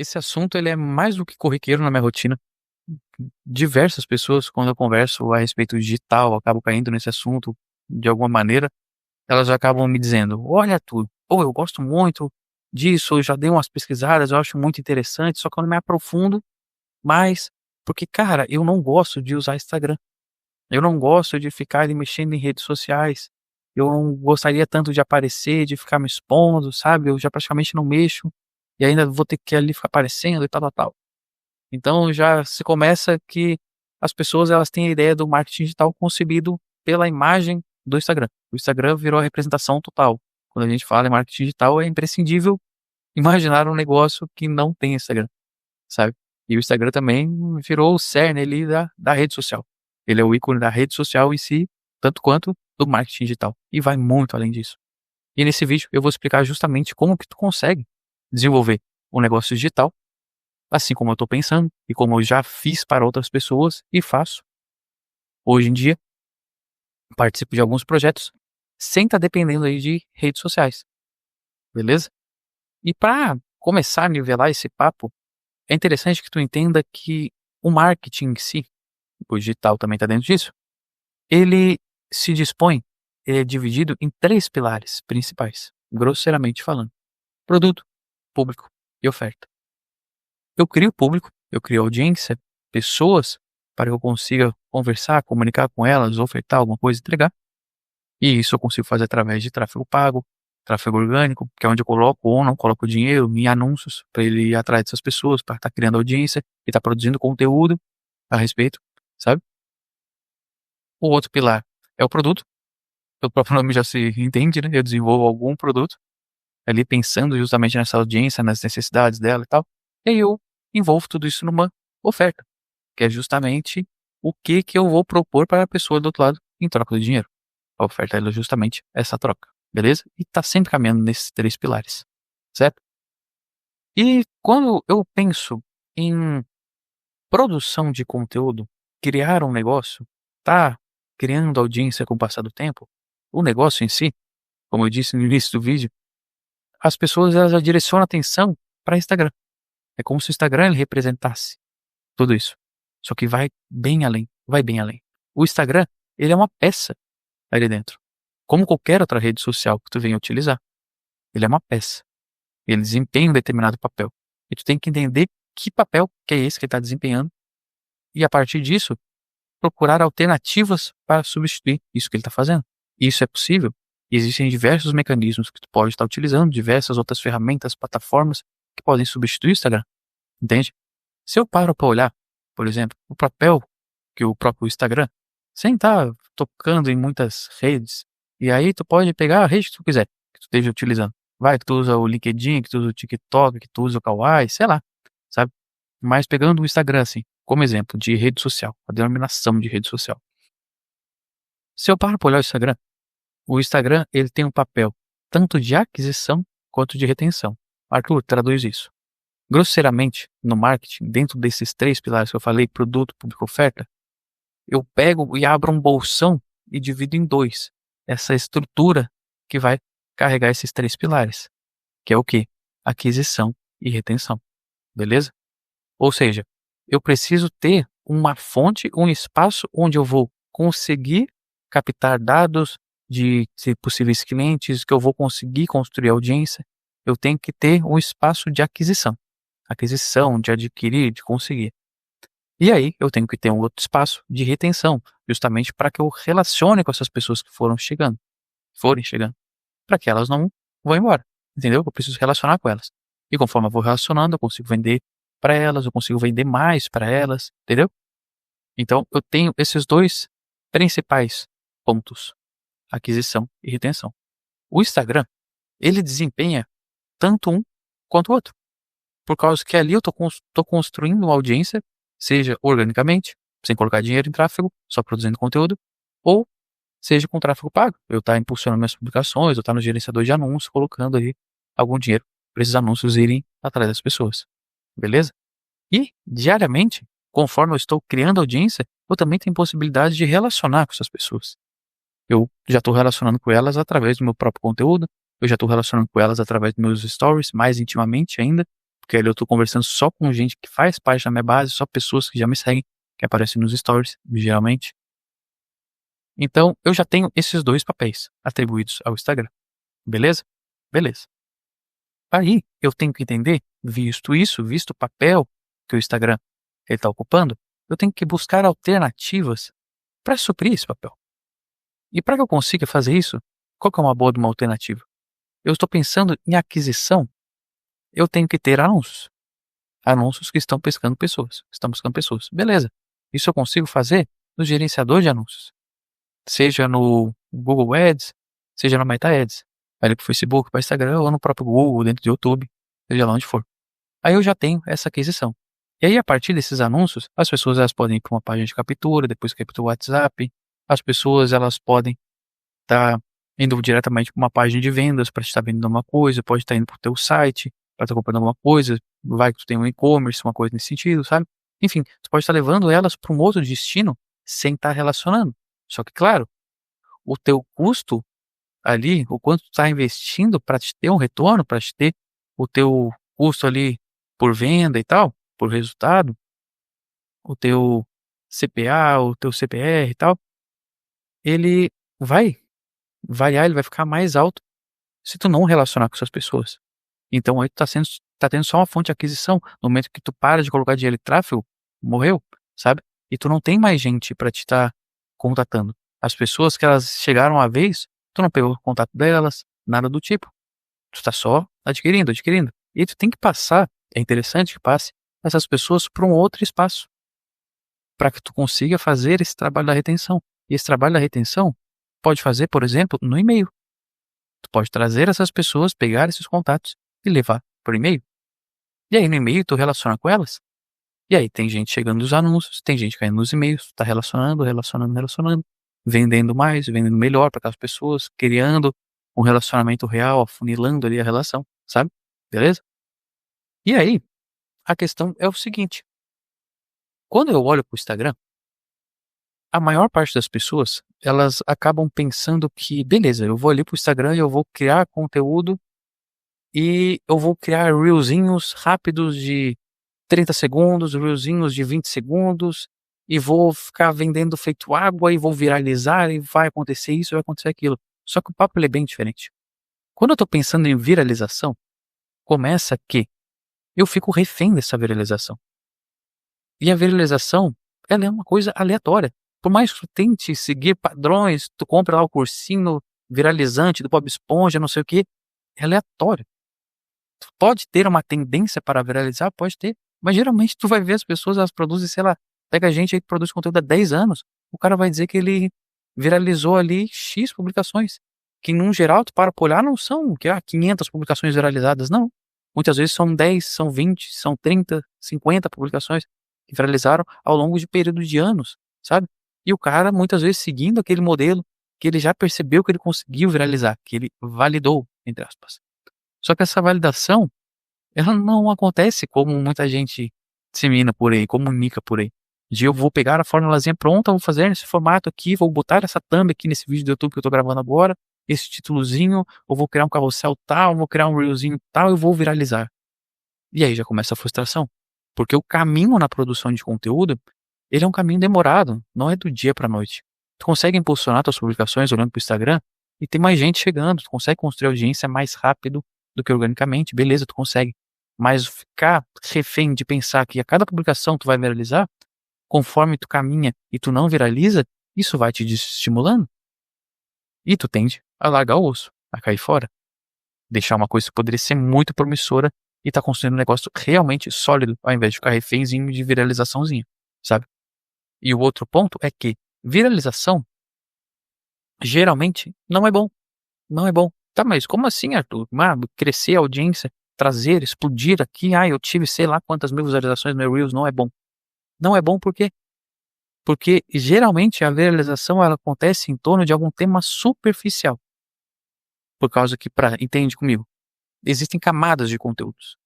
esse assunto ele é mais do que corriqueiro na minha rotina. Diversas pessoas, quando eu converso a respeito do digital, acabo caindo nesse assunto de alguma maneira, elas acabam me dizendo: "Olha, Arthur, pô, eu gosto muito disso, eu já dei umas pesquisadas, eu acho muito interessante, só que eu não me aprofundo mais, porque, cara, eu não gosto de usar Instagram. Eu não gosto de ficar ali mexendo em redes sociais. Eu não gostaria tanto de aparecer, de ficar me expondo, sabe? Eu já praticamente não mexo e ainda vou ter que ali ficar aparecendo e tal, tal, tal". Então já se começa que as pessoas elas têm a ideia do marketing digital concebido pela imagem do Instagram. O Instagram virou a representação total. Quando a gente fala em marketing digital, é imprescindível imaginar um negócio que não tem Instagram, sabe? E o Instagram também virou o cerne ali da rede social. Ele é o ícone da rede social em si, tanto quanto do marketing digital. E vai muito além disso. E nesse vídeo eu vou explicar justamente como que tu consegue desenvolver um negócio digital, assim como eu estou pensando e como eu já fiz para outras pessoas e faço hoje em dia, participo de alguns projetos sem estar dependendo aí de redes sociais, beleza? E para começar a nivelar esse papo, é interessante que tu entenda que o marketing em si, o digital também está dentro disso, ele se dispõe, ele é dividido em 3 pilares principais, grosseiramente falando: produto, público e oferta. Eu crio público, eu crio audiência, pessoas para que eu consiga conversar, comunicar com elas, ofertar alguma coisa, entregar. E isso eu consigo fazer através de tráfego pago, tráfego orgânico, que é onde eu coloco ou não coloco dinheiro em anúncios para ele ir atrás dessas pessoas, para estar criando audiência e estar produzindo conteúdo a respeito, sabe? O outro pilar é o produto. Pelo próprio nome já se entende, né? Eu desenvolvo algum produto ali pensando justamente nessa audiência, nas necessidades dela e tal. E aí eu envolvo tudo isso numa oferta, que é justamente o que que eu vou propor para a pessoa do outro lado em troca do dinheiro. A oferta ela é justamente essa troca, beleza? E tá sempre caminhando nesses 3 pilares, certo? E quando eu penso em produção de conteúdo, criar um negócio, tá criando audiência com o passar do tempo, o negócio em si, como eu disse no início do vídeo, as pessoas elas já direcionam a atenção para Instagram. É como se o Instagram ele representasse tudo isso. Só que vai bem além, vai bem além. O Instagram, ele é uma peça ali dentro. Como qualquer outra rede social que tu venha utilizar. Ele é uma peça. Ele desempenha um determinado papel. E tu tem que entender que papel que é esse que ele está desempenhando. E a partir disso, procurar alternativas para substituir isso que ele está fazendo. Isso é possível. E existem diversos mecanismos que tu pode estar utilizando, diversas outras ferramentas, plataformas que podem substituir o Instagram. Entende? Se eu paro para olhar, por exemplo, o papel que o próprio Instagram, sem estar tocando em muitas redes, e aí tu pode pegar a rede que tu quiser, que tu esteja utilizando. Vai, que tu usa o LinkedIn, que tu usa o TikTok, que tu usa o Kawaii, sei lá, sabe? Mas pegando o Instagram, assim, como exemplo de rede social, a denominação de rede social. Se eu paro para olhar o Instagram, ele tem um papel tanto de aquisição quanto de retenção. Arthur, traduz isso. Grosseiramente, no marketing, dentro desses 3 pilares que eu falei, produto, público, oferta, eu pego e abro um bolsão e divido em 2 essa estrutura que vai carregar esses 3 pilares, que é o quê? Aquisição e retenção, beleza? Ou seja, eu preciso ter uma fonte, um espaço onde eu vou conseguir captar dados de possíveis clientes, que eu vou conseguir construir audiência. Eu tenho que ter um espaço de aquisição, de adquirir, de conseguir. E aí eu tenho que ter um outro espaço de retenção, justamente para que eu relacione com essas pessoas que forem chegando, para que elas não vão embora, entendeu? Eu preciso relacionar com elas. E conforme eu vou relacionando, eu consigo vender para elas, eu consigo vender mais para elas, entendeu? Então eu tenho esses 2 principais pontos, aquisição e retenção. O Instagram, ele desempenha tanto um quanto o outro. Por causa que ali eu tô construindo uma audiência, seja organicamente, sem colocar dinheiro em tráfego, só produzindo conteúdo, ou seja com tráfego pago. Eu tá impulsionando minhas publicações, eu tá no gerenciador de anúncios, colocando ali algum dinheiro para esses anúncios irem atrás das pessoas. Beleza? E, diariamente, conforme eu estou criando audiência, eu também tenho possibilidade de relacionar com essas pessoas. Eu já estou relacionando com elas através do meu próprio conteúdo, eu já estou relacionando com elas através dos meus stories, mais intimamente ainda, porque ali eu tô conversando só com gente que faz parte da minha base, só pessoas que já me seguem, que aparecem nos stories, geralmente. Então, eu já tenho esses 2 papéis atribuídos ao Instagram, beleza? Beleza. Aí, eu tenho que entender, visto o papel que o Instagram ele tá ocupando, eu tenho que buscar alternativas para suprir esse papel. E para que eu consiga fazer isso, qual que é uma boa de uma alternativa? Eu estou pensando em aquisição, eu tenho que ter anúncios. Anúncios que estão pescando pessoas, estão buscando pessoas. Beleza. Isso eu consigo fazer no gerenciador de anúncios. Seja no Google Ads, seja no Meta Ads. Ali pro Facebook, para Instagram ou no próprio Google, dentro do YouTube, seja lá onde for. Aí eu já tenho essa aquisição. E aí, a partir desses anúncios, as pessoas elas podem ir para uma página de captura, depois captura o WhatsApp. As pessoas elas podem estar indo diretamente para uma página de vendas para estar vendendo alguma coisa, pode estar indo para o teu site para estar comprando alguma coisa, vai que tu tem um e-commerce, uma coisa nesse sentido, sabe? Enfim, tu pode estar levando elas para um outro destino sem estar relacionando. Só que, claro, o teu custo ali, o quanto tu está investindo para te ter um retorno, para te ter o teu custo ali por venda e tal, por resultado, o teu CPA, o teu CPR e tal, ele vai variar, ele vai ficar mais alto se tu não relacionar com essas pessoas. Então aí tá tendo só uma fonte de aquisição. No momento que tu para de colocar dinheiro em tráfego, morreu, sabe? E tu não tem mais gente pra te estar contatando. As pessoas que elas chegaram uma vez, tu não pegou o contato delas, nada do tipo. Tu tá só adquirindo, adquirindo. E tu tem que passar, é interessante que passe essas pessoas para um outro espaço, para que tu consiga fazer esse trabalho da retenção. E esse trabalho da retenção pode fazer, por exemplo, no e-mail. Tu pode trazer essas pessoas, pegar esses contatos e levar por e-mail. E aí no e-mail tu relaciona com elas. E aí tem gente chegando nos anúncios, tem gente caindo nos e-mails, tu tá relacionando, relacionando, relacionando, vendendo mais, vendendo melhor para aquelas pessoas, criando um relacionamento real, afunilando ali a relação, sabe? Beleza? E aí, a questão é o seguinte: quando eu olho pro Instagram, a maior parte das pessoas, elas acabam pensando que, beleza, eu vou ali pro Instagram e eu vou criar conteúdo e eu vou criar reelzinhos rápidos de 30 segundos, reelzinhos de 20 segundos, e vou ficar vendendo feito água e vou viralizar e vai acontecer isso, vai acontecer aquilo. Só que o papo ele é bem diferente. Quando eu tô pensando em viralização, começa que eu fico refém dessa viralização. E a viralização, ela é uma coisa aleatória. Por mais que tu tente seguir padrões, tu compra lá o cursinho viralizante do Bob Esponja, não sei o quê, é aleatório. Tu pode ter uma tendência para viralizar, pode ter, mas geralmente tu vai ver as pessoas, elas produzem, sei lá, pega a gente aí que produz conteúdo há 10 anos, o cara vai dizer que ele viralizou ali X publicações, que num geral tu para pra olhar, não são 500 publicações viralizadas, não. Muitas vezes são 10, são 20, são 30, 50 publicações que viralizaram ao longo de período de anos, sabe? E o cara muitas vezes seguindo aquele modelo que ele já percebeu que ele conseguiu viralizar, que ele validou, entre aspas. Só que essa validação, ela não acontece como muita gente dissemina por aí, comunica por aí. De eu vou pegar a formulazinha pronta, vou fazer nesse formato aqui, vou botar essa thumb aqui nesse vídeo do YouTube que eu tô gravando agora, esse títulozinho, ou vou criar um carrossel tal, vou criar um reelzinho tal e vou viralizar. E aí já começa a frustração. Porque o caminho na produção de conteúdo, ele é um caminho demorado, não é do dia pra noite. Tu consegue impulsionar tuas publicações olhando pro Instagram e tem mais gente chegando, tu consegue construir audiência mais rápido do que organicamente, beleza, tu consegue. Mas ficar refém de pensar que a cada publicação tu vai viralizar, conforme tu caminha e tu não viraliza, isso vai te desestimulando. E tu tende a largar o osso, a cair fora. Deixar uma coisa que poderia ser muito promissora e tá construindo um negócio realmente sólido, ao invés de ficar refémzinho de viralizaçãozinha, sabe? E o outro ponto é que viralização geralmente não é bom. Não é bom. Tá, mas como assim, Arthur? Crescer a audiência, trazer, explodir aqui, eu tive sei lá quantas mil visualizações no meu Reels, não é bom. Não é bom por quê? Porque geralmente a viralização ela acontece em torno de algum tema superficial. Por causa que, entende comigo, existem camadas de conteúdos.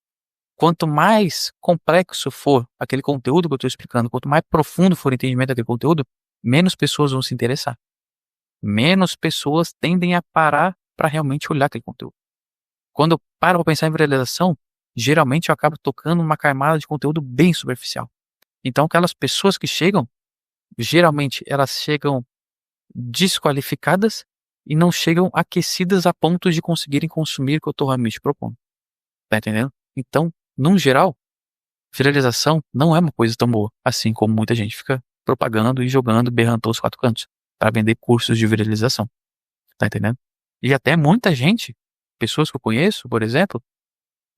Quanto mais complexo for aquele conteúdo que eu estou explicando, quanto mais profundo for o entendimento daquele conteúdo, menos pessoas vão se interessar. Menos pessoas tendem a parar para realmente olhar aquele conteúdo. Quando eu paro para pensar em viralização, geralmente eu acabo tocando uma camada de conteúdo bem superficial. Então aquelas pessoas que chegam, geralmente elas chegam desqualificadas e não chegam aquecidas a ponto de conseguirem consumir o que eu tô realmente propondo. Tá entendendo? Então, num geral, viralização não é uma coisa tão boa, assim como muita gente fica propagando e jogando, berrando todos os quatro cantos, para vender cursos de viralização. Tá entendendo? E até muita gente, pessoas que eu conheço, por exemplo,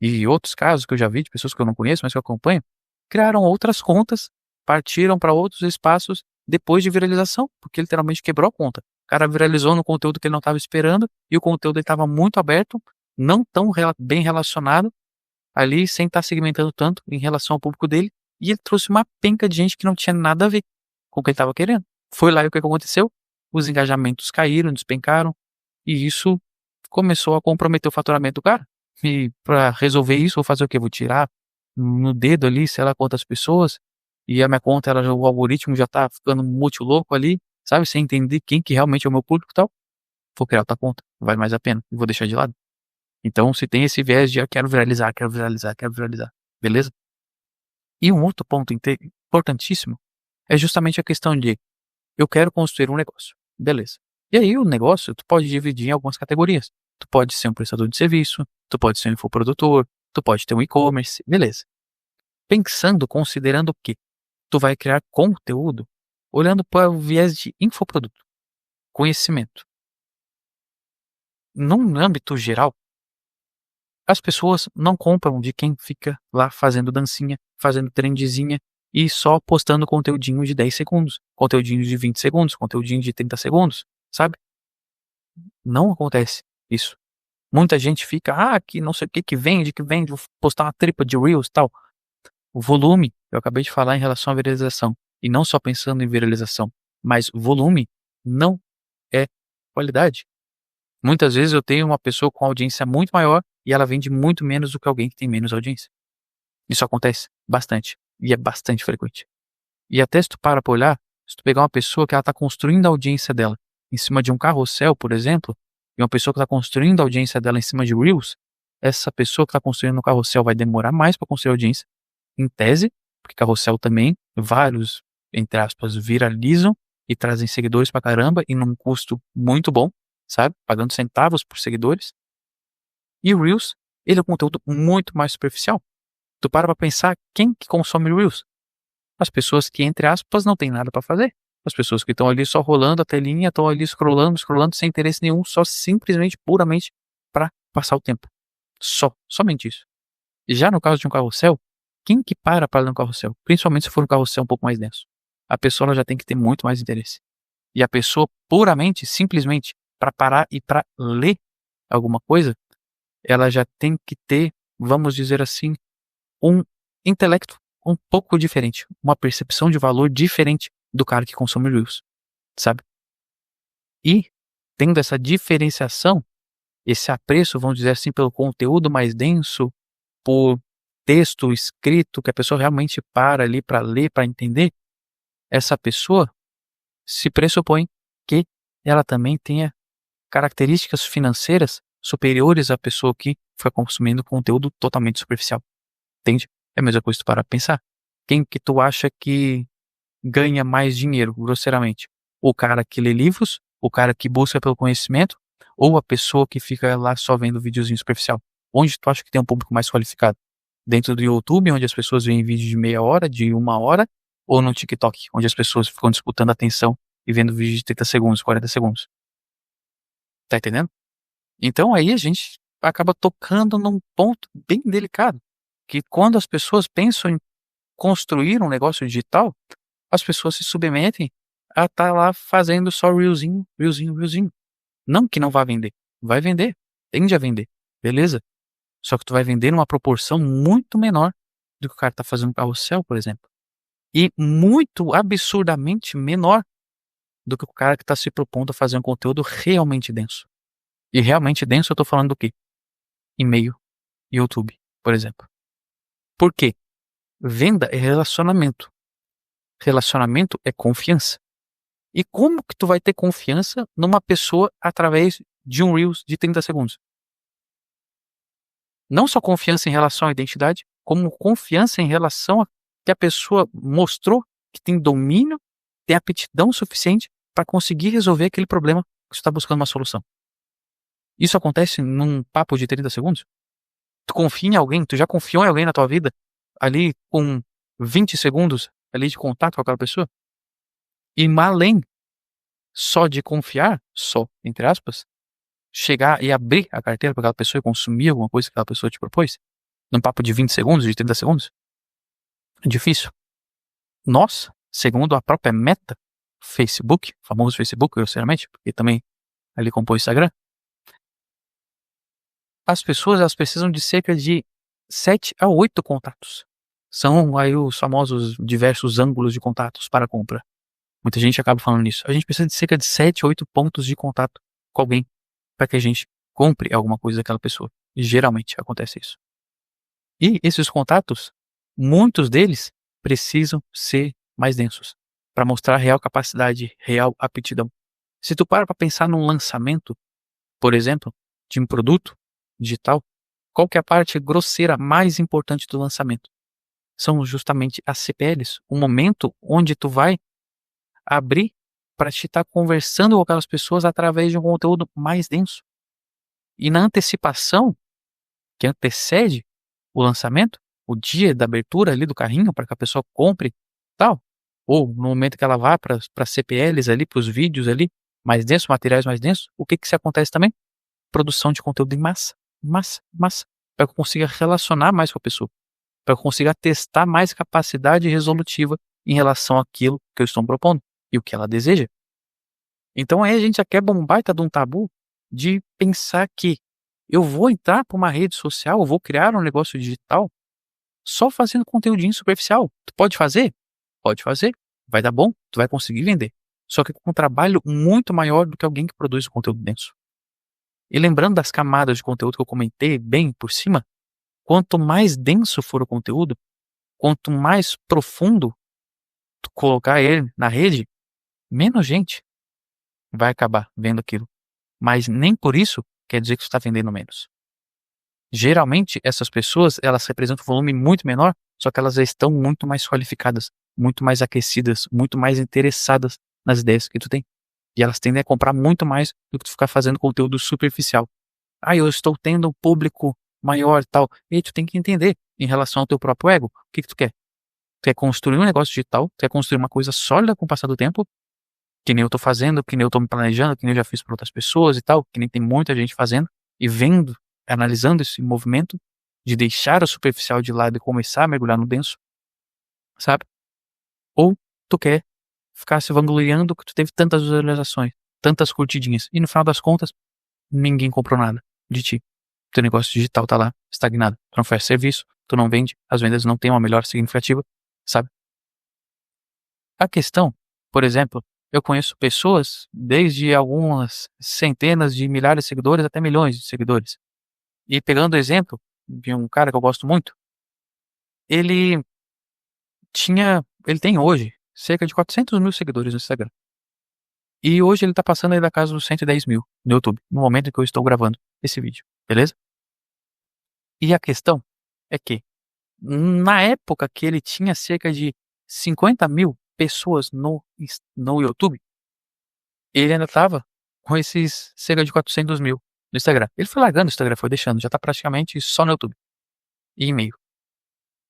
e outros casos que eu já vi de pessoas que eu não conheço, mas que eu acompanho, criaram outras contas, partiram para outros espaços depois de viralização, porque literalmente quebrou a conta. O cara viralizou no conteúdo que ele não estava esperando e o conteúdo estava muito aberto, não tão bem relacionado ali, sem estar segmentando tanto em relação ao público dele, e ele trouxe uma penca de gente que não tinha nada a ver com o que ele estava querendo. Foi lá e o que aconteceu? Os engajamentos caíram, despencaram, e isso começou a comprometer o faturamento do cara. E para resolver isso, vou fazer o quê? Vou tirar no dedo ali, sei lá quantas pessoas, e a minha conta, o algoritmo já tá ficando muito louco ali, sabe? Sem entender quem que realmente é o meu público e tal. Vou criar outra conta, vale mais a pena, e vou deixar de lado. Então, se tem esse viés de quero viralizar, quero viralizar, quero viralizar, beleza? E um outro ponto importantíssimo é justamente a questão de eu quero construir um negócio, beleza? E aí o negócio tu pode dividir em algumas categorias. Tu pode ser um prestador de serviço, tu pode ser um infoprodutor, tu pode ter um e-commerce, beleza? Pensando, considerando o quê? Tu vai criar conteúdo olhando para o viés de infoproduto, conhecimento. Num âmbito geral, as pessoas não compram de quem fica lá fazendo dancinha, fazendo trendzinha e só postando conteúdinho de 10 segundos, conteúdinho de 20 segundos, conteúdinho de 30 segundos, sabe? Não acontece isso. Muita gente fica, que não sei o que vende, vou postar uma tripa de Reels e tal. O volume, eu acabei de falar em relação à viralização, e não só pensando em viralização, mas volume não é qualidade. Muitas vezes eu tenho uma pessoa com audiência muito maior e ela vende muito menos do que alguém que tem menos audiência. Isso acontece bastante, e é bastante frequente. E até se tu para pra olhar, se tu pegar uma pessoa que ela tá construindo a audiência dela em cima de um carrossel, por exemplo, e uma pessoa que está construindo a audiência dela em cima de Reels, essa pessoa que está construindo o carrossel vai demorar mais para construir a audiência, em tese, porque carrossel também, vários, entre aspas, viralizam e trazem seguidores pra caramba e num custo muito bom, sabe? Pagando centavos por seguidores. E o Reels, ele é um conteúdo muito mais superficial. Tu para pra pensar, quem que consome Reels? As pessoas que, entre aspas, não tem nada pra fazer. As pessoas que estão ali só rolando a telinha, estão ali scrollando sem interesse nenhum, só simplesmente, puramente pra passar o tempo. Somente isso. E já no caso de um carrossel, quem que para ler um carrossel? Principalmente se for um carrossel um pouco mais denso. A pessoa ela já tem que ter muito mais interesse. E a pessoa puramente, simplesmente, para parar e para ler alguma coisa, ela já tem que ter, vamos dizer assim, um intelecto um pouco diferente, uma percepção de valor diferente do cara que consome Reels, sabe? E, tendo essa diferenciação, esse apreço, vamos dizer assim, pelo conteúdo mais denso, por texto escrito, que a pessoa realmente para ali para ler, para entender, essa pessoa se pressupõe que ela também tenha características financeiras superiores à pessoa que foi consumindo conteúdo totalmente superficial. Entende? É a mesma coisa que tu para pensar. Quem que tu acha que ganha mais dinheiro, grosseiramente? O cara que lê livros, o cara que busca pelo conhecimento, ou a pessoa que fica lá só vendo videozinho superficial? Onde tu acha que tem um público mais qualificado? Dentro do YouTube, onde as pessoas veem vídeo de meia hora, de 1 hora, ou no TikTok, onde as pessoas ficam disputando atenção e vendo vídeo de 30 segundos, 40 segundos? Tá entendendo? Então aí a gente acaba tocando num ponto bem delicado, que quando as pessoas pensam em construir um negócio digital, as pessoas se submetem a estar lá fazendo só reelzinho, reelzinho, reelzinho. Não que não vá vender. Vai vender. Tende a vender. Beleza? Só que tu vai vender numa proporção muito menor do que o cara tá fazendo carrossel, por exemplo. E muito absurdamente menor do que o cara que tá se propondo a fazer um conteúdo realmente denso. E realmente denso eu tô falando do quê? E-mail, YouTube, por exemplo. Por quê? Venda é relacionamento. Relacionamento é confiança. E como que tu vai ter confiança numa pessoa através de um Reels de 30 segundos? Não só confiança em relação à identidade, como confiança em relação a que a pessoa mostrou que tem domínio, tem aptidão suficiente para conseguir resolver aquele problema que você está buscando uma solução. Isso acontece num papo de 30 segundos? Tu confia em alguém, tu já confiou em alguém na tua vida ali com 20 segundos ali de contato com aquela pessoa? E além só de confiar, só, entre aspas, chegar e abrir a carteira para aquela pessoa e consumir alguma coisa que aquela pessoa te propôs, num papo de 20 segundos, de 30 segundos, é difícil. Nós, segundo a própria Meta, Facebook, famoso Facebook, grosseiramente, porque também ali compõe o Instagram, as pessoas elas precisam de cerca de 7 a 8 contatos. São aí os famosos diversos ângulos de contatos para compra. Muita gente acaba falando nisso. A gente precisa de cerca de 7 a 8 pontos de contato com alguém para que a gente compre alguma coisa daquela pessoa. E geralmente acontece isso. E esses contatos, muitos deles precisam ser mais densos para mostrar real capacidade, real aptidão. Se tu para pensar num lançamento, por exemplo, de um produto digital, qual que é a parte grosseira mais importante do lançamento? São justamente as CPLs, o momento onde tu vai abrir para te estar conversando com aquelas pessoas através de um conteúdo mais denso. E na antecipação, que antecede o lançamento, o dia da abertura ali do carrinho para que a pessoa compre tal, ou no momento que ela vá para CPLs ali, para os vídeos ali, mais densos, materiais mais densos, o que se acontece também? Produção de conteúdo em massa, para que eu consiga relacionar mais com a pessoa, para que eu consiga testar mais capacidade resolutiva em relação àquilo que eu estou propondo e o que ela deseja. Então aí a gente já quebra um baita de um tabu de pensar que eu vou entrar para uma rede social, eu vou criar um negócio digital só fazendo conteúdinho superficial. Tu pode fazer? Pode fazer. Vai dar bom, tu vai conseguir vender. Só que com um trabalho muito maior do que alguém que produz o conteúdo denso. E lembrando das camadas de conteúdo que eu comentei bem por cima, quanto mais denso for o conteúdo, quanto mais profundo tu colocar ele na rede, menos gente vai acabar vendo aquilo. Mas nem por isso quer dizer que você está vendendo menos. Geralmente, essas pessoas, elas representam um volume muito menor, só que elas já estão muito mais qualificadas, muito mais aquecidas, muito mais interessadas nas ideias que tu tem. E elas tendem a comprar muito mais do que tu ficar fazendo conteúdo superficial. Eu estou tendo um público maior e tal. E aí tu tem que entender, em relação ao teu próprio ego, o que tu quer? Tu quer construir um negócio digital, tu quer construir uma coisa sólida com o passar do tempo, que nem eu tô fazendo, que nem eu tô me planejando, que nem eu já fiz para outras pessoas e tal, que nem tem muita gente fazendo, e vendo, analisando esse movimento de deixar o superficial de lado e começar a mergulhar no denso, sabe? Ou tu quer ficar se vangloriando que tu teve tantas visualizações, tantas curtidinhas, e no final das contas, ninguém comprou nada de ti. Teu negócio digital tá lá, estagnado. Tu não oferece serviço, tu não vende, as vendas não têm uma melhora significativa, sabe? A questão, por exemplo, eu conheço pessoas desde algumas centenas de milhares de seguidores até milhões de seguidores. E pegando o exemplo de um cara que eu gosto muito, ele tem hoje cerca de 400 mil seguidores no Instagram. E hoje ele tá passando aí da casa dos 110 mil no YouTube, no momento em que eu estou gravando esse vídeo, beleza? E a questão é que, na época que ele tinha cerca de 50 mil pessoas no YouTube, ele ainda tava com esses cerca de 400 mil no Instagram. Ele foi largando o Instagram, foi deixando, já tá praticamente só no YouTube e e-mail.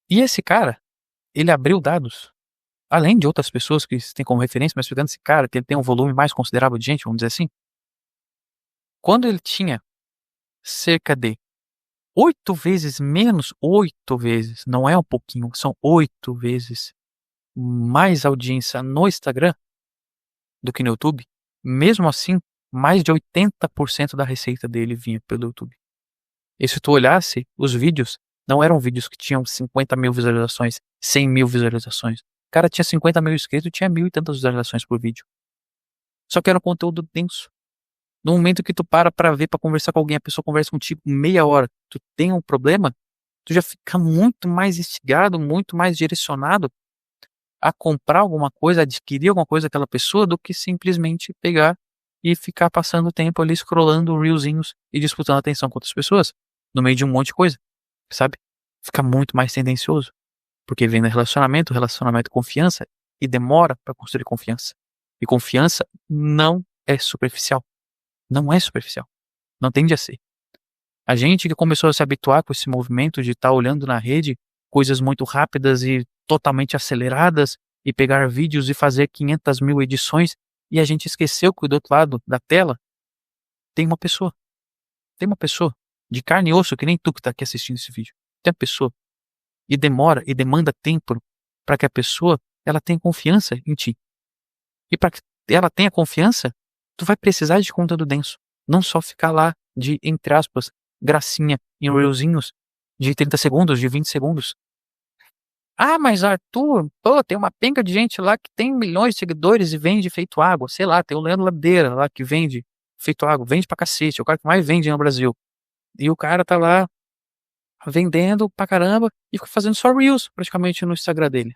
E esse cara, ele abriu dados, além de outras pessoas que têm como referência, mas pegando esse cara, que ele tem um volume mais considerável de gente, vamos dizer assim, quando ele tinha cerca de 8 vezes menos, 8 vezes, não é um pouquinho, são 8 vezes mais audiência no Instagram do que no YouTube, mesmo assim, mais de 80% da receita dele vinha pelo YouTube. E se tu olhasse, os vídeos não eram vídeos que tinham 50 mil visualizações, 100 mil visualizações. O cara tinha 50 mil inscritos e tinha 1.000 e tantas visualizações por vídeo. Só que era um conteúdo denso. No momento que tu para ver, para conversar com alguém, a pessoa conversa contigo meia hora, tu tem um problema, tu já fica muito mais instigado, muito mais direcionado a comprar alguma coisa, adquirir alguma coisa daquela pessoa, do que simplesmente pegar e ficar passando tempo ali scrollando reelzinhos e disputando atenção com outras pessoas, no meio de um monte de coisa. sabe? Fica muito mais tendencioso. Porque vem no relacionamento, confiança, e demora para construir confiança. E confiança não é superficial. Não é superficial. Não tende a ser. A gente que começou a se habituar com esse movimento de estar olhando na rede coisas muito rápidas e totalmente aceleradas e pegar vídeos e fazer 500.000 edições, e a gente esqueceu que do outro lado da tela tem uma pessoa. Tem uma pessoa de carne e osso, que nem tu que tá aqui assistindo esse vídeo. Tem uma pessoa. E demora e demanda tempo para que a pessoa ela tenha confiança em ti. E para que ela tenha confiança, tu vai precisar de conteúdo denso. Não só ficar lá de, entre aspas, gracinha em reelzinhos de 30 segundos, de 20 segundos. Ah, mas Arthur, pô, tem uma penca de gente lá que tem milhões de seguidores e vende feito água. Sei lá, tem o Leandro Ladeira lá que vende feito água, vende pra cacete, é o cara que mais vende no Brasil. E o cara tá lá vendendo pra caramba e fica fazendo só reels praticamente no Instagram dele.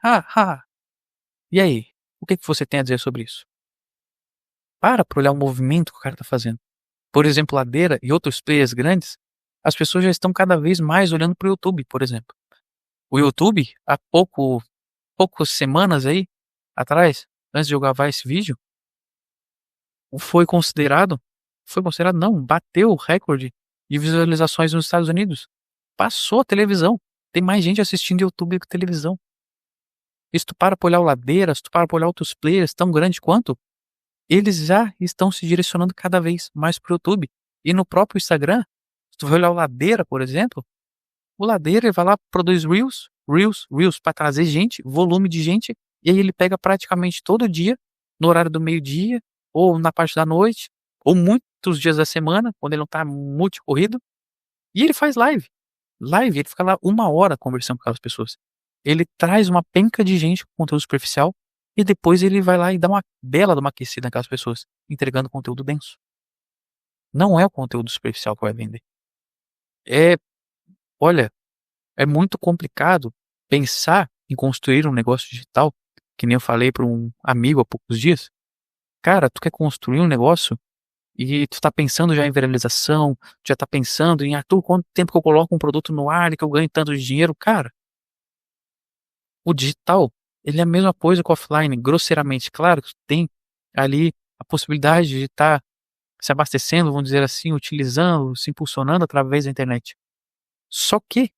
E aí? O que você tem a dizer sobre isso? Para olhar o movimento que o cara tá fazendo. Por exemplo, Ladeira e outros players grandes, as pessoas já estão cada vez mais olhando pro YouTube, por exemplo. O YouTube, há poucas semanas aí atrás, antes de eu gravar esse vídeo, foi considerado não, bateu o recorde de visualizações nos Estados Unidos. Passou a televisão. Tem mais gente assistindo YouTube que televisão. E se tu para pra olhar o Ladeira, se tu para pra olhar outros players tão grandes quanto, eles já estão se direcionando cada vez mais pro YouTube. E no próprio Instagram, se tu vai olhar o Ladeira, por exemplo, o Ladeira ele vai lá, produz Reels para trazer gente, volume de gente, e aí ele pega praticamente todo dia, no horário do meio-dia, ou na parte da noite, ou muitos dias da semana, quando ele não tá muito corrido, e ele faz live. Ele fica lá 1 hora conversando com aquelas pessoas. Ele traz uma penca de gente com conteúdo superficial, e depois ele vai lá e dá uma bela de uma aquecida naquelas pessoas, entregando conteúdo denso. Não é o conteúdo superficial que vai vender. Olha, é muito complicado pensar em construir um negócio digital, que nem eu falei para um amigo há poucos dias. Cara, tu quer construir um negócio e tu tá pensando já em viralização, já tá pensando em, Arthur, quanto tempo que eu coloco um produto no ar e que eu ganho tanto de dinheiro? Cara, o digital, ele é a mesma coisa que o offline, grosseiramente. Claro que tu tem ali a possibilidade de estar se abastecendo, vamos dizer assim, utilizando, se impulsionando através da internet. Só que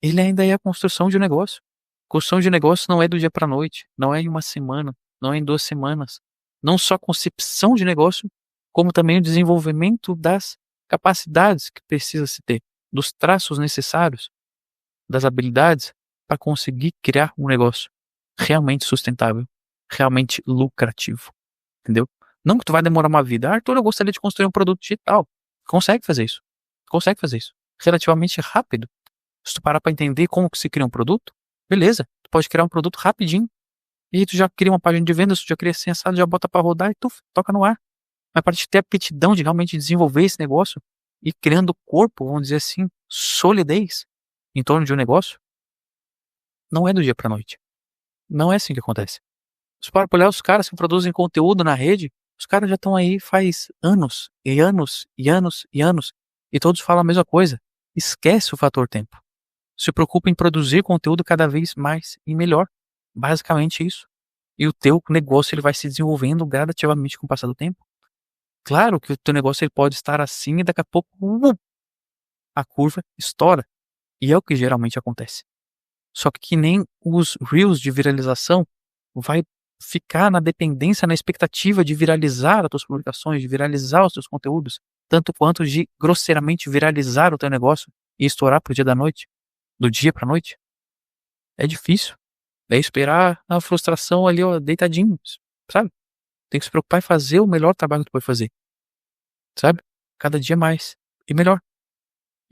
ele ainda é a construção de um negócio. Construção de negócio não é do dia para a noite, não é em 1 semana, não é em 2 semanas. Não só a concepção de negócio, como também o desenvolvimento das capacidades que precisa se ter, dos traços necessários, das habilidades para conseguir criar um negócio realmente sustentável, realmente lucrativo, entendeu? Não que tu vai demorar uma vida. Arthur, eu gostaria de construir um produto digital. Consegue fazer isso. Consegue fazer isso. Relativamente rápido. Se tu parar pra entender como que se cria um produto, beleza, tu pode criar um produto rapidinho, e aí tu já cria uma página de vendas, tu já cria sensado, já bota pra rodar e tu toca no ar. Mas para te ter a aptidão de realmente desenvolver esse negócio e criando corpo, vamos dizer assim, solidez em torno de um negócio, não é do dia pra noite. Não é assim que acontece. Se para olhar os caras que produzem conteúdo na rede, os caras já estão aí faz anos, e anos, e anos, e anos, e todos falam a mesma coisa. Esquece o fator tempo. Se preocupa em produzir conteúdo cada vez mais e melhor. Basicamente isso. E o teu negócio ele vai se desenvolvendo gradativamente com o passar do tempo. Claro que o teu negócio ele pode estar assim e daqui a pouco a curva estoura. E é o que geralmente acontece. Só que nem os reels de viralização vai ficar na dependência, na expectativa de viralizar as tuas publicações, de viralizar os teus conteúdos, tanto quanto de grosseiramente viralizar o teu negócio e estourar pro dia da noite, do dia pra noite. É difícil. É esperar a frustração ali, ó, deitadinho, sabe? Tem que se preocupar em fazer o melhor trabalho que tu pode fazer, sabe? Cada dia mais e melhor.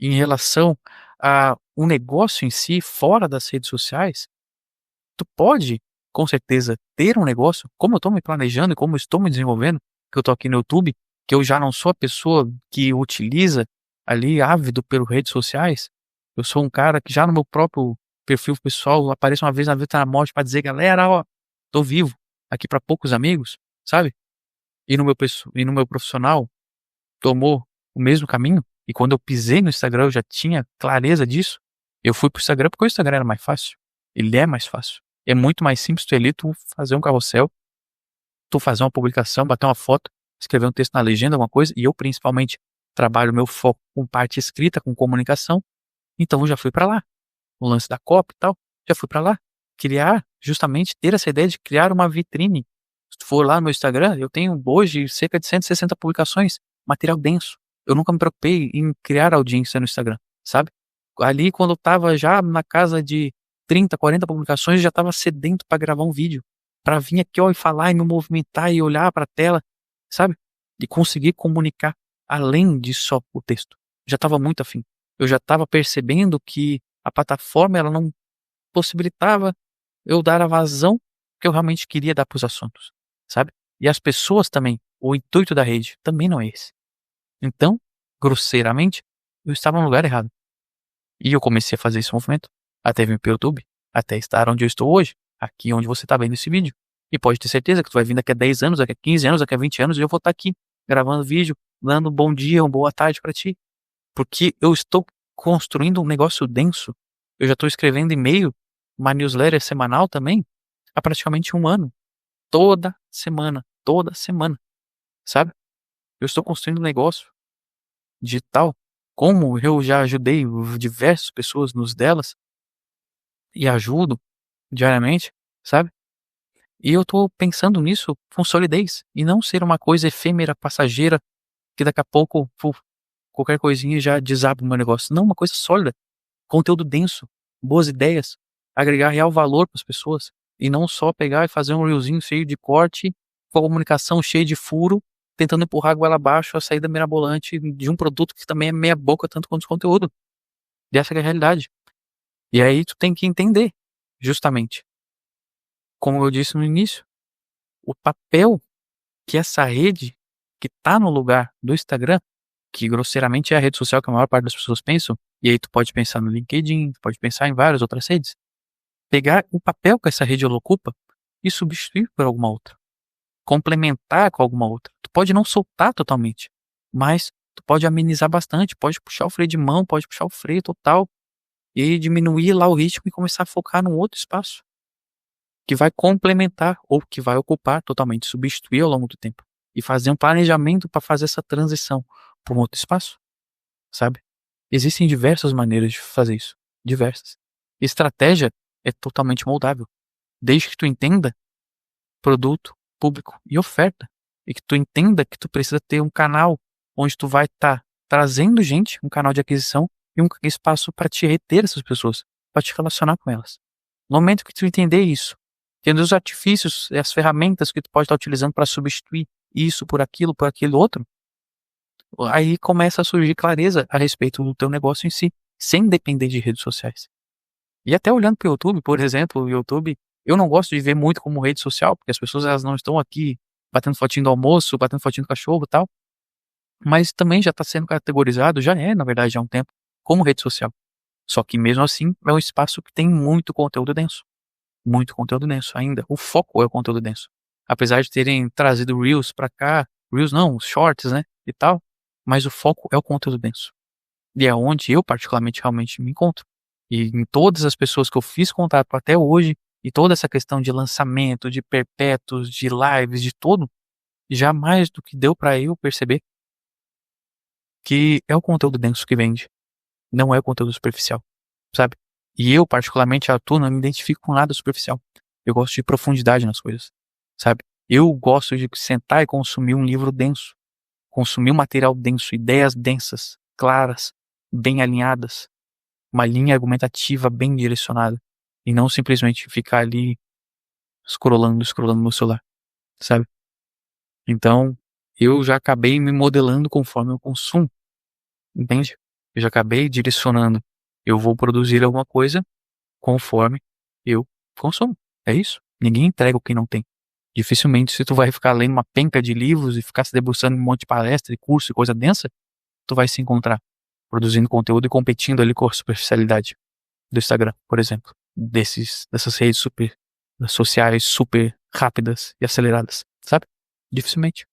Em relação a um negócio em si, fora das redes sociais, tu pode, com certeza, ter um negócio, como eu tô me planejando e como eu estou me desenvolvendo, que eu tô aqui no YouTube, que eu já não sou a pessoa que utiliza ali ávido pelas redes sociais. Eu sou um cara que já no meu próprio perfil pessoal aparece uma vez na vida na morte pra dizer, galera, ó, tô vivo, aqui pra poucos amigos, sabe? E no meu profissional tomou o mesmo caminho, e quando eu pisei no Instagram eu já tinha clareza disso. Eu fui pro Instagram porque o Instagram era mais fácil. Ele é mais fácil. É muito mais simples tu ali, tu fazer um carrossel, tu fazer uma publicação, bater uma foto, escrever um texto na legenda, alguma coisa, e eu principalmente trabalho meu foco com parte escrita, com comunicação, então eu já fui pra lá. O lance da copy e tal, já fui pra lá. Criar, justamente ter essa ideia de criar uma vitrine. Se tu for lá no meu Instagram, eu tenho hoje cerca de 160 publicações, material denso. Eu nunca me preocupei em criar audiência no Instagram, sabe? Ali quando eu tava já na casa de 30, 40 publicações, eu já tava sedento pra gravar um vídeo, pra vir aqui, ó, e falar e me movimentar e olhar pra tela, sabe? E conseguir comunicar além de só o texto. Já tava muito afim. Eu já tava percebendo que a plataforma ela não possibilitava eu dar a vazão que eu realmente queria dar para os assuntos, sabe? E as pessoas também, o intuito da rede também não é esse. Então, grosseiramente, eu estava no lugar errado. E eu comecei a fazer esse movimento, até vir pro YouTube, até estar onde eu estou hoje, aqui onde você está vendo esse vídeo. E pode ter certeza que tu vai vir daqui a 10 anos, daqui a 15 anos, daqui a 20 anos, e eu vou estar aqui, gravando vídeo, dando um bom dia, uma boa tarde para ti. Porque eu estou construindo um negócio denso. Eu já estou escrevendo e-mail, uma newsletter semanal também, há praticamente um ano. Toda semana, sabe? Eu estou construindo um negócio digital, como eu já ajudei diversas pessoas nos delas, e ajudo diariamente, sabe? E eu estou pensando nisso com solidez, e não ser uma coisa efêmera, passageira, que daqui a pouco, qualquer coisinha já desaba o meu negócio. Não, uma coisa sólida. Conteúdo denso, boas ideias, agregar real valor para as pessoas e não só pegar e fazer um reelzinho cheio de corte, com a comunicação cheia de furo, tentando empurrar a goela abaixo a saída mirabolante de um produto que também é meia boca tanto quanto o conteúdo. E essa é a realidade. E aí tu tem que entender, justamente, como eu disse no início, o papel que essa rede que tá no lugar do Instagram, que grosseiramente é a rede social que a maior parte das pessoas pensam, e aí tu pode pensar no LinkedIn, tu pode pensar em várias outras redes, pegar o papel que essa rede ela ocupa e substituir por alguma outra. Complementar com alguma outra. Tu pode não soltar totalmente, mas tu pode amenizar bastante, pode puxar o freio de mão, pode puxar o freio total e diminuir lá o ritmo e começar a focar num outro espaço que vai complementar ou que vai ocupar totalmente, substituir ao longo do tempo e fazer um planejamento para fazer essa transição para um outro espaço, sabe? Existem diversas maneiras de fazer isso, diversas. Estratégia é totalmente moldável, desde que tu entenda produto, público e oferta, e que tu entenda que tu precisa ter um canal onde tu vai estar trazendo gente, um canal de aquisição e um espaço para te reter essas pessoas, para te relacionar com elas. No momento que tu entender isso, tendo os artifícios e as ferramentas que tu pode estar utilizando para substituir isso por aquilo outro, aí começa a surgir clareza a respeito do teu negócio em si, sem depender de redes sociais. E até olhando para o YouTube, por exemplo, o YouTube, eu não gosto de ver muito como rede social, porque as pessoas elas não estão aqui batendo fotinho do almoço, batendo fotinho do cachorro e tal, mas também já está sendo categorizado, já é, na verdade, há um tempo, como rede social. Só que mesmo assim, é um espaço que tem muito conteúdo denso. Muito conteúdo denso ainda. O foco é o conteúdo denso. Apesar de terem trazido Reels pra cá, Reels não, os Shorts, né, e tal, mas o foco é o conteúdo denso. E é onde eu particularmente realmente me encontro. E em todas as pessoas que eu fiz contato até hoje, e toda essa questão de lançamento, de perpétuos, de lives, de tudo, já mais do que deu pra eu perceber que é o conteúdo denso que vende, não é o conteúdo superficial, sabe? E eu, particularmente, atuo, não me identifico com nada superficial. Eu gosto de profundidade nas coisas, sabe? Eu gosto de sentar e consumir um livro denso, consumir um material denso, ideias densas, claras, bem alinhadas, uma linha argumentativa bem direcionada, e não simplesmente ficar ali scrollando no celular, sabe? Então, eu já acabei me modelando conforme eu consumo, entende? Eu já acabei direcionando. Eu vou produzir alguma coisa conforme eu consumo. É isso. Ninguém entrega o que não tem. Dificilmente, se tu vai ficar lendo uma penca de livros e ficar se debruçando em um monte de palestra e curso e coisa densa, tu vai se encontrar produzindo conteúdo e competindo ali com a superficialidade do Instagram, por exemplo. Dessas redes super sociais super rápidas e aceleradas, sabe? Dificilmente.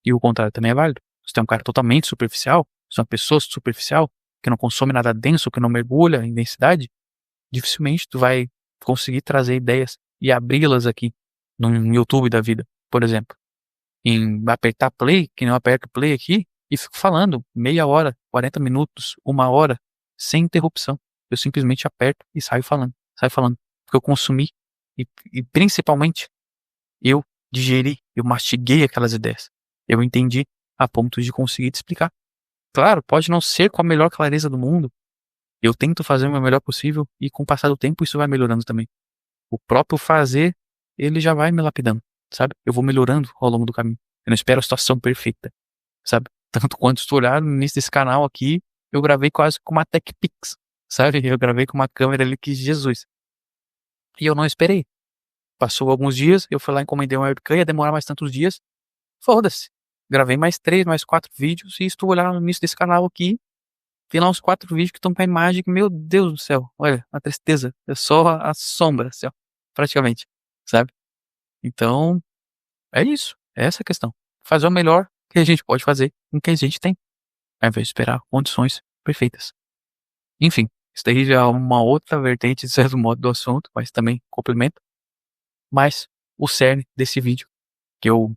E o contrário também é válido. Se tu é um cara totalmente superficial, se é uma pessoa superficial, que não consome nada denso, que não mergulha em densidade, dificilmente tu vai conseguir trazer ideias e abri-las aqui no YouTube da vida, por exemplo. Em apertar play, que nem eu aperto play aqui, e fico falando meia hora, 40 minutos, 1 hora, sem interrupção. Eu simplesmente aperto e saio falando, porque eu consumi e principalmente eu digeri, eu mastiguei aquelas ideias. Eu entendi a ponto de conseguir te explicar. Claro, pode não ser com a melhor clareza do mundo. Eu tento fazer o meu melhor possível e com o passar do tempo isso vai melhorando também. O próprio fazer, ele já vai me lapidando, sabe? Eu vou melhorando ao longo do caminho. Eu não espero a situação perfeita, sabe? Tanto quanto se tu olhar no início desse canal aqui, eu gravei quase com uma TechPix, sabe? Eu gravei com uma câmera ali que Jesus. E eu não esperei. Passou alguns dias, eu fui lá, encomendei uma webcam, ia demorar mais tantos dias. Foda-se. Gravei mais 3, mais 4 vídeos e se tu olhar no início desse canal aqui, tem lá uns 4 vídeos que estão com a imagem que, meu Deus do céu, olha, uma tristeza. É só a sombra, assim, ó, praticamente, sabe? Então, é isso. É essa a questão. Fazer o melhor que a gente pode fazer com o que a gente tem, ao invés de esperar condições perfeitas. Enfim, isso daí já é uma outra vertente, de certo modo, do assunto, mas também complementa. Mas o cerne desse vídeo que eu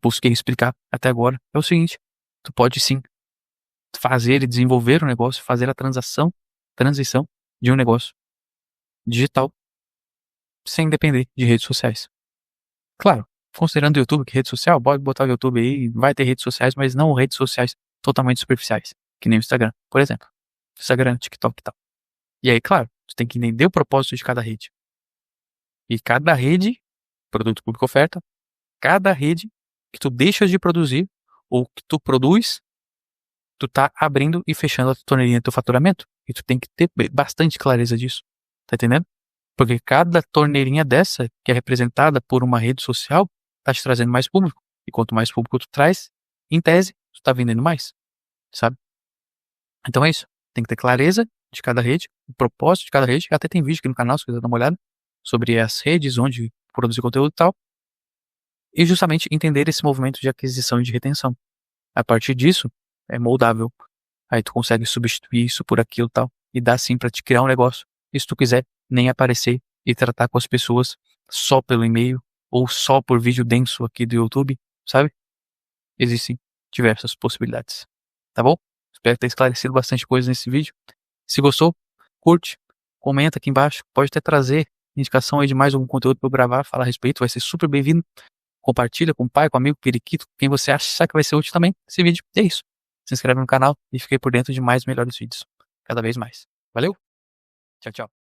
busquei explicar até agora é o seguinte: tu pode sim fazer e desenvolver um negócio, fazer a transição de um negócio digital sem depender de redes sociais. Claro, considerando o YouTube, que rede social, pode botar o YouTube aí, vai ter redes sociais, mas não redes sociais totalmente superficiais, que nem o Instagram, por exemplo. Instagram, TikTok e tal. E aí, claro, tu tem que entender o propósito de cada rede. E cada rede, produto público oferta, cada rede que tu deixas de produzir ou que tu produz, tu tá abrindo e fechando a torneirinha do teu faturamento. E tu tem que ter bastante clareza disso. Tá entendendo? Porque cada torneirinha dessa, que é representada por uma rede social, tá te trazendo mais público. E quanto mais público tu traz, em tese, tu tá vendendo mais. Sabe? Então é isso. Tem que ter clareza de cada rede, o propósito de cada rede. Até tem vídeo aqui no canal, se quiser dar uma olhada, sobre as redes, onde produzir conteúdo e tal. E justamente entender esse movimento de aquisição e de retenção. A partir disso, é moldável. Aí tu consegue substituir isso por aquilo e tal. E dá sim pra te criar um negócio. E se tu quiser, nem aparecer e tratar com as pessoas só pelo e-mail ou só por vídeo denso aqui do YouTube, sabe? Existem diversas possibilidades. Tá bom? Espero ter esclarecido bastante coisa nesse vídeo. Se gostou, curte, comenta aqui embaixo. Pode até trazer indicação aí de mais algum conteúdo pra eu gravar, falar a respeito. Vai ser super bem-vindo. Compartilha com o pai, com o amigo, periquito, quem você acha que vai ser útil também esse vídeo. É isso. Se inscreve no canal e fique por dentro de mais melhores vídeos. Cada vez mais. Valeu? Tchau, tchau.